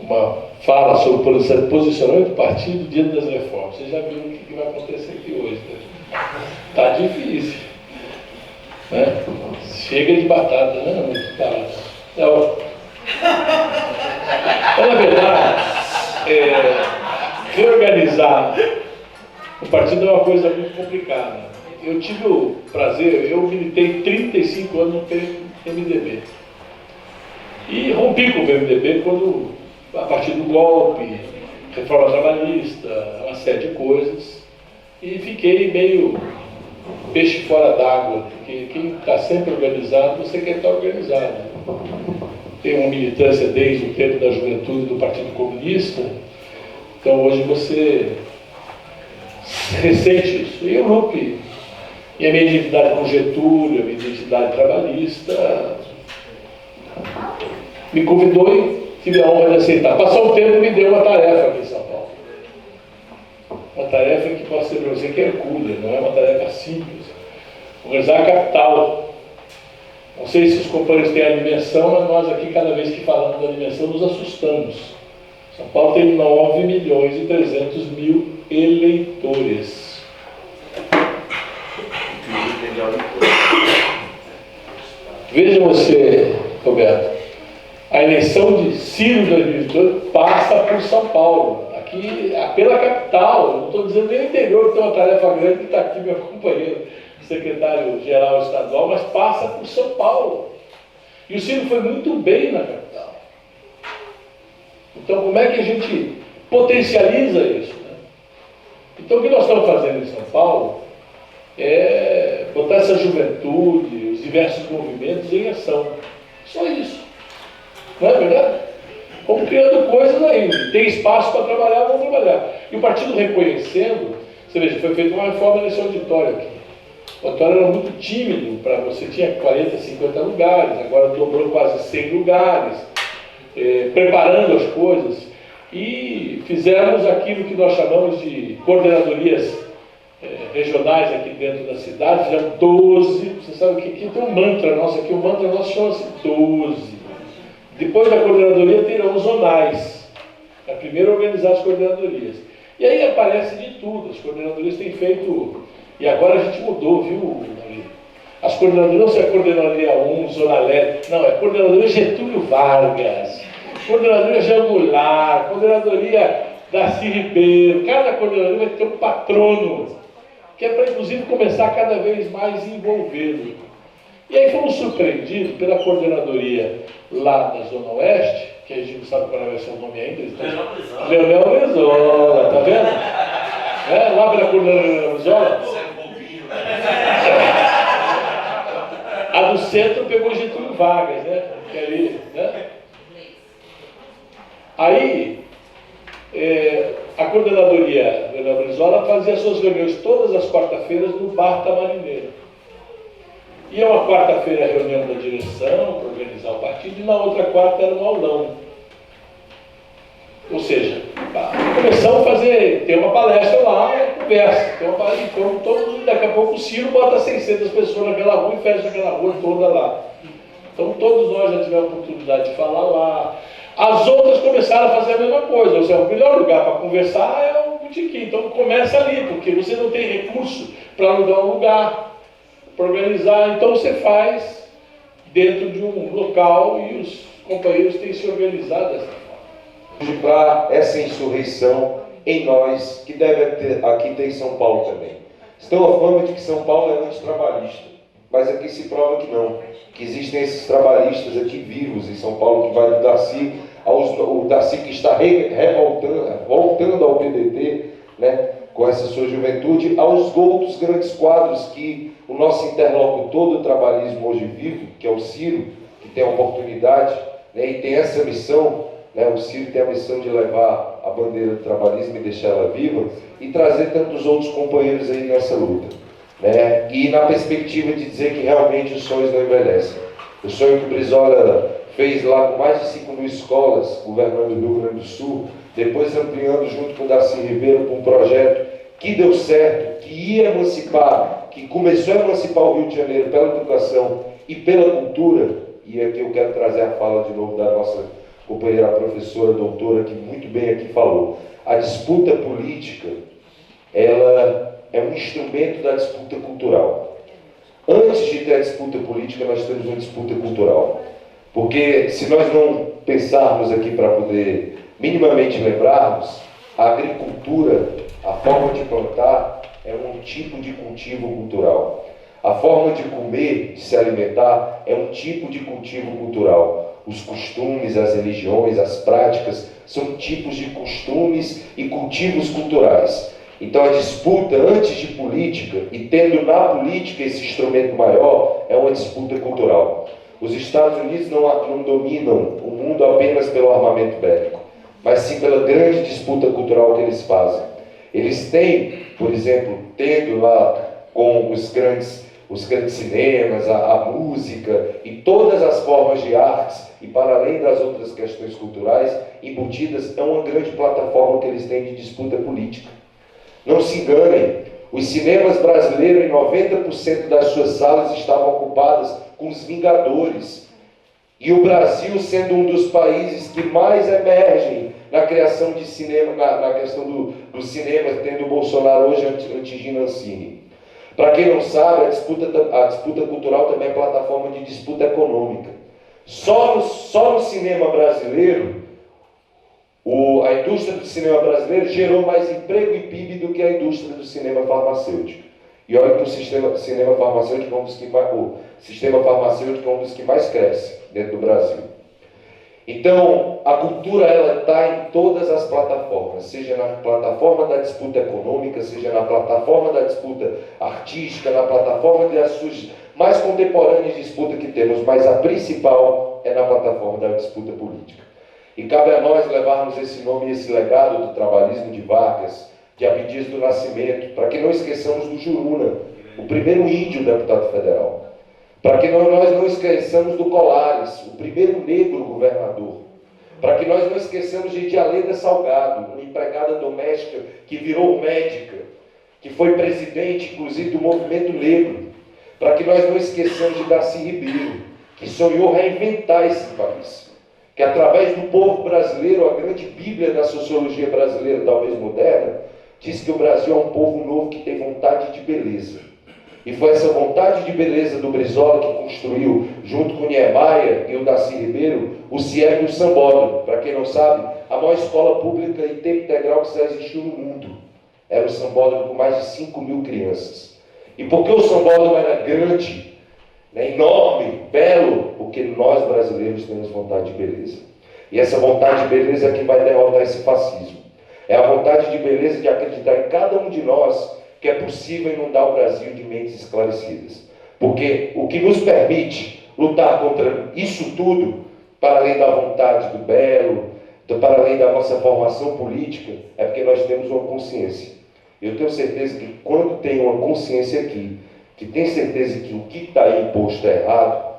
uma fala sobre o posicionamento do partido diante das reformas. Vocês já viram o que vai acontecer aqui hoje, né? Tá difícil, né? Chega de batata, né? Então, na verdade, reorganizar o partido é uma coisa muito complicada. Eu tive o prazer, eu militei 35 anos no PMDB. E rompi com o PMDB quando, a partir do golpe, reforma trabalhista, uma série de coisas, e fiquei meio peixe fora d'água, porque quem está sempre organizado, você quer estar organizado. Tem uma militância desde o tempo da juventude do Partido Comunista, então hoje você ressente isso. E eu rompi. E a minha identidade com Getúlio, a minha identidade trabalhista, me convidou e tive a honra de aceitar. Passou um tempo e me deu uma tarefa aqui em São Paulo. Uma tarefa que posso dizer para você que é hercúlea, não é uma tarefa simples. Organizar a capital. Não sei se os companheiros têm a dimensão, mas nós aqui, cada vez que falamos da dimensão, nos assustamos. São Paulo tem 9.300.000 eleitores. Veja você, Roberto, a eleição de Ciro em 2018 passa por São Paulo, aqui pela capital. Eu não estou dizendo nem o interior, que tem uma tarefa grande, que está aqui meu companheiro, secretário-geral estadual, mas passa por São Paulo. E o Ciro foi muito bem na capital. Então, como é que a gente potencializa isso, né? Então, o que nós estamos fazendo em São Paulo é botar essa juventude, os diversos movimentos em ação. Só isso. Não é verdade? Vamos criando coisas ainda. Tem espaço para trabalhar, vamos trabalhar. E o partido reconhecendo, você veja, foi feita uma reforma nesse auditório aqui. O auditório era muito tímido, você tinha 40, 50 lugares, agora dobrou quase 100 lugares, preparando as coisas. E fizemos aquilo que nós chamamos de coordenadorias regionais aqui dentro da cidade, já 12, você sabe que aqui tem um mantra nosso aqui, o mantra nosso chama-se 12. Depois da coordenadoria terão os zonais, é primeiro organizar as coordenadorias. E aí aparece de tudo, as coordenadorias têm feito, e agora a gente mudou, viu? As coordenadorias não são a coordenadoria 1, Zona Leste, não, é a coordenadoria Getúlio Vargas, coordenadoria Jean Goulart, coordenadoria Darcy Ribeiro, cada coordenadoria vai ter um patrono, que é para, inclusive, começar cada vez mais envolvê-lo. E aí fomos surpreendidos pela coordenadoria lá da Zona Oeste, que a gente não sabe qual vai ser o nome ainda. Leonel Brizola, tá vendo? Lá pela coordenadoria Brizola. A do centro pegou Getúlio Vargas, né? Que ali, né? Aí, a coordenadoria da Brizola fazia suas reuniões todas as quarta-feiras no Bar Tamarineiro. E uma quarta-feira a reunião da direção para organizar o partido, e na outra quarta era um aulão. Ou seja, começamos a ter uma palestra lá, uma conversa. Então todo mundo, daqui a pouco o Ciro bota 600 pessoas naquela rua e fecha aquela rua toda lá. Então todos nós já tivemos a oportunidade de falar lá. As outras começaram a fazer a mesma coisa, ou seja, o melhor lugar para conversar é o botequim. Então começa ali, porque você não tem recurso para alugar um lugar, para organizar. Então você faz dentro de um local e os companheiros têm se organizado dessa forma. Para essa insurreição em nós, que deve aqui ter em São Paulo também. Estão a fama de que São Paulo é antitrabalhista, mas aqui se prova que não. Que existem esses trabalhistas aqui vivos em São Paulo, que vai do Darcy, o Darcy que está voltando ao PDT, né, com essa sua juventude, aos outros grandes quadros que o nosso interlocutor do trabalhismo hoje vive, que é o Ciro, que tem a oportunidade, né, e tem essa missão, né, o Ciro tem a missão de levar a bandeira do trabalhismo e deixar ela viva, e trazer tantos outros companheiros aí nessa luta. Né? E na perspectiva de dizer que realmente os sonhos não envelhecem. O sonho que o Brizola fez lá com mais de 5.000 escolas, governando o Rio Grande do Sul, depois ampliando junto com o Darcy Ribeiro para um projeto que deu certo, que ia emancipar, que começou a emancipar o Rio de Janeiro pela educação e pela cultura. E aqui eu quero trazer a fala de novo da nossa companheira, a professora, doutora, que muito bem aqui falou. A disputa política, ela é um instrumento da disputa cultural. Antes de ter a disputa política, nós temos uma disputa cultural. Porque se nós não pensarmos aqui para poder minimamente lembrarmos, a agricultura, a forma de plantar, é um tipo de cultivo cultural. A forma de comer, de se alimentar, é um tipo de cultivo cultural. Os costumes, as religiões, as práticas, são tipos de costumes e cultivos culturais. Então a disputa antes de política, e tendo na política esse instrumento maior, é uma disputa cultural. Os Estados Unidos não dominam o mundo apenas pelo armamento bélico, mas sim pela grande disputa cultural que eles fazem. Eles têm, por exemplo, tendo lá com os grandes cinemas, a música e todas as formas de artes, e para além das outras questões culturais embutidas, é uma grande plataforma que eles têm de disputa política. Não se enganem, os cinemas brasileiros, em 90% das suas salas estavam ocupadas com os Vingadores. E o Brasil, sendo um dos países que mais emergem na criação de cinema, na questão do cinema, tendo o Bolsonaro hoje atingindo a Ancine. Para quem não sabe, a disputa cultural também é plataforma de disputa econômica. Só no cinema brasileiro, a indústria do cinema brasileiro gerou mais emprego e PIB do que a indústria do cinema farmacêutico. E olha que o sistema farmacêutico é um dos que mais cresce dentro do Brasil. Então, a cultura ela está em todas as plataformas, seja na plataforma da disputa econômica, seja na plataforma da disputa artística, na plataforma das suas mais contemporâneas disputas que temos, mas a principal é na plataforma da disputa política. E cabe a nós levarmos esse nome e esse legado do trabalhismo de Vargas, de Abdias do Nascimento, para que não esqueçamos do Juruna, o primeiro índio deputado federal. Para que nós não esqueçamos do Colares, o primeiro negro governador. Para que nós não esqueçamos de Dialeda Salgado, uma empregada doméstica que virou médica, que foi presidente, inclusive, do movimento negro. Para que nós não esqueçamos de Darcy Ribeiro, que sonhou reinventar esse país. Que através do povo brasileiro, a grande bíblia da sociologia brasileira, talvez moderna, diz que o Brasil é um povo novo que tem vontade de beleza. E foi essa vontade de beleza do Brizola que construiu, junto com o Niemeyer e o Darcy Ribeiro, o CIEP e o Sambódromo. Para quem não sabe, a maior escola pública em tempo integral que já existiu no mundo. Era o Sambódromo com mais de 5.000 crianças. E porque o Sambódromo era grande, enorme, belo, porque nós brasileiros temos vontade de beleza. E essa vontade de beleza é que vai derrotar esse fascismo. É a vontade de beleza de acreditar em cada um de nós que é possível inundar o Brasil de mentes esclarecidas. Porque o que nos permite lutar contra isso tudo, para além da vontade do belo, para além da nossa formação política, é porque nós temos uma consciência. Eu tenho certeza que quando tem uma consciência aqui, que tem certeza que o que está aí imposto é errado,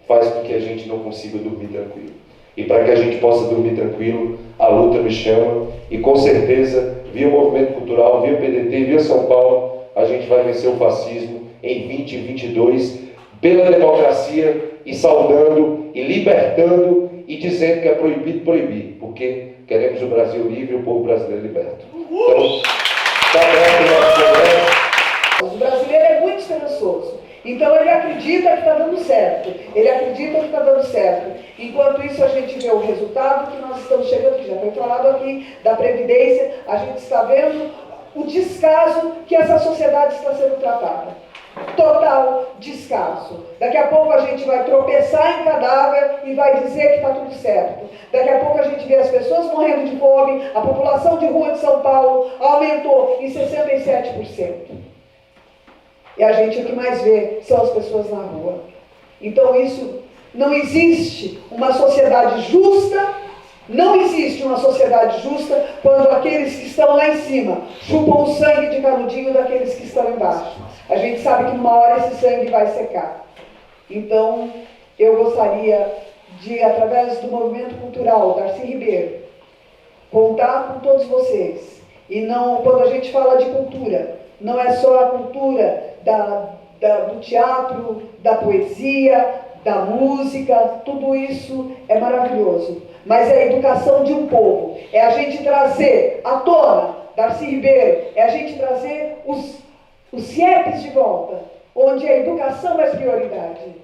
faz com que a gente não consiga dormir tranquilo. E para que a gente possa dormir tranquilo, a luta me chama, e com certeza, via o movimento cultural, via o PDT, via São Paulo, a gente vai vencer o fascismo em 2022, pela democracia, e saudando, e libertando, e dizendo que é proibido proibir, porque queremos o Brasil livre e o povo brasileiro liberto. Então, está aberto o nosso programa. O brasileiro é muito esperançoso. Então ele acredita que está dando certo. Ele acredita que está dando certo. Enquanto isso a gente vê o resultado que nós estamos chegando, que já foi falado aqui, da Previdência, a gente está vendo o descaso que essa sociedade está sendo tratada. Total descaso. Daqui a pouco a gente vai tropeçar em cadáver e vai dizer que está tudo certo. Daqui a pouco a gente vê as pessoas morrendo de fome, a população de rua de São Paulo aumentou em 67%. E a gente o que mais vê são as pessoas na rua. Então isso, não existe uma sociedade justa, não existe uma sociedade justa quando aqueles que estão lá em cima chupam o sangue de canudinho daqueles que estão embaixo. A gente sabe que numa hora esse sangue vai secar. Então, eu gostaria de, através do movimento cultural Darcy Ribeiro, contar com todos vocês. E não, quando a gente fala de cultura, não é só a cultura do teatro, da poesia, da música, tudo isso é maravilhoso. mas é a educação de um povo. É a gente trazer à tona, Darcy Ribeiro, é a gente trazer os CIEPs de volta, onde a educação é prioridade.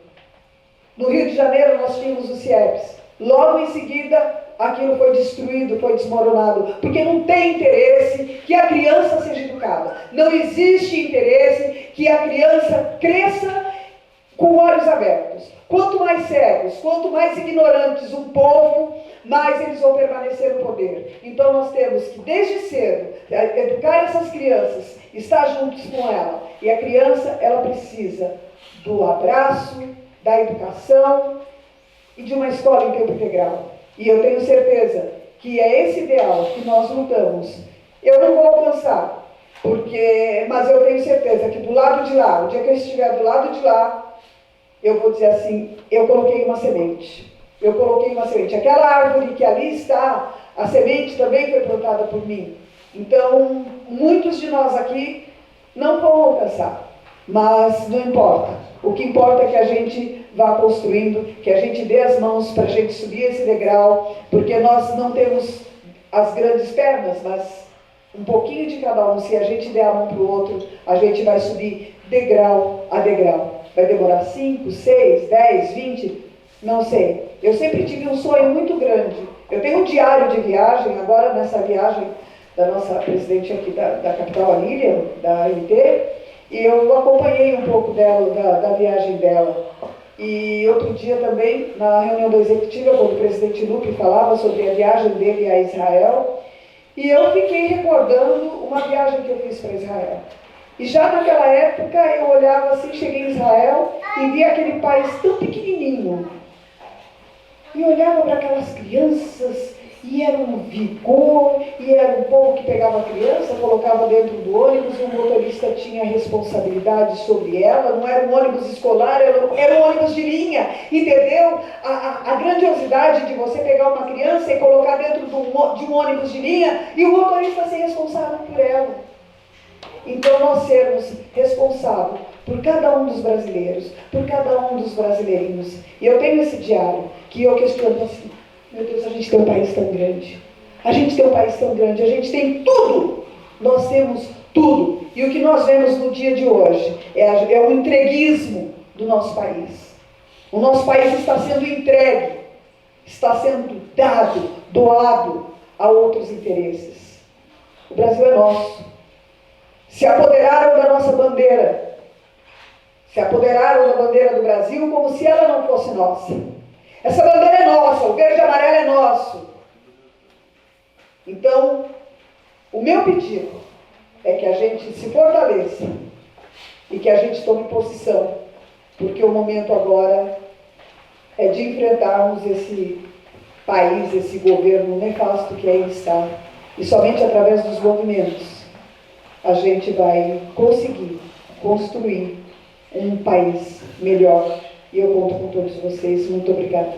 No Rio de Janeiro nós tínhamos os CIEPs. Logo em seguida, aquilo foi destruído, foi desmoronado, porque não tem interesse que a criança seja educada. Não existe interesse que a criança cresça com olhos abertos. Quanto mais cegos, quanto mais ignorantes um povo, mais eles vão permanecer no poder. Então nós temos que, desde cedo, educar essas crianças, estar juntos com ela. E a criança, ela precisa do abraço, da educação e de uma escola em tempo integral. E eu tenho certeza que é esse ideal que nós lutamos. Eu não vou alcançar, mas eu tenho certeza que do lado de lá, o dia que eu estiver do lado de lá, eu vou dizer assim, eu coloquei uma semente. Eu coloquei uma semente. Aquela árvore que ali está, a semente também foi plantada por mim. Então, muitos de nós aqui não vão alcançar, mas não importa. O que importa é que a gente vá construindo, que a gente dê as mãos para a gente subir esse degrau, porque nós não temos as grandes pernas, mas um pouquinho de cada um. Se a gente der a mão para o outro, a gente vai subir degrau a degrau. Vai demorar 5, 6, 10, 20, não sei. Eu sempre tive um sonho muito grande. Eu tenho um diário de viagem, agora nessa viagem da nossa presidente aqui da capital, a Lilian, da MT, e eu acompanhei um pouco dela, da viagem dela. E outro dia também, na reunião da executiva, quando o presidente Lupe falava sobre a viagem dele a Israel, e eu fiquei recordando uma viagem que eu fiz para Israel. E já naquela época eu olhava assim, cheguei em Israel e via aquele país tão pequenininho. E olhava para aquelas crianças, e era um vigor, e era um povo que pegava a criança, colocava dentro do ônibus, e o motorista tinha responsabilidade sobre ela, não era um ônibus escolar, era um ônibus de linha, entendeu? A grandiosidade de você pegar uma criança e colocar dentro de um ônibus de linha, e o motorista ser responsável por ela. Então nós sermos responsáveis por cada um dos brasileiros, por cada um dos brasileirinhos. E eu tenho esse diário, que eu questiono assim, meu Deus, a gente tem um país tão grande. A gente tem um país tão grande, a gente tem tudo. Nós temos tudo. E o que nós vemos no dia de hoje é o entreguismo do nosso país. O nosso país está sendo entregue, está sendo dado, doado a outros interesses. O Brasil é nosso. Se apoderaram da nossa bandeira. Se apoderaram da bandeira do Brasil como se ela não fosse nossa. Essa bandeira é nossa, o verde e amarelo é nosso. Então, o meu pedido é que a gente se fortaleça e que a gente tome posição, porque o momento agora é de enfrentarmos esse país, esse governo nefasto que aí está. E somente através dos movimentos a gente vai conseguir construir um país melhor. E eu conto com todos vocês. Muito obrigada.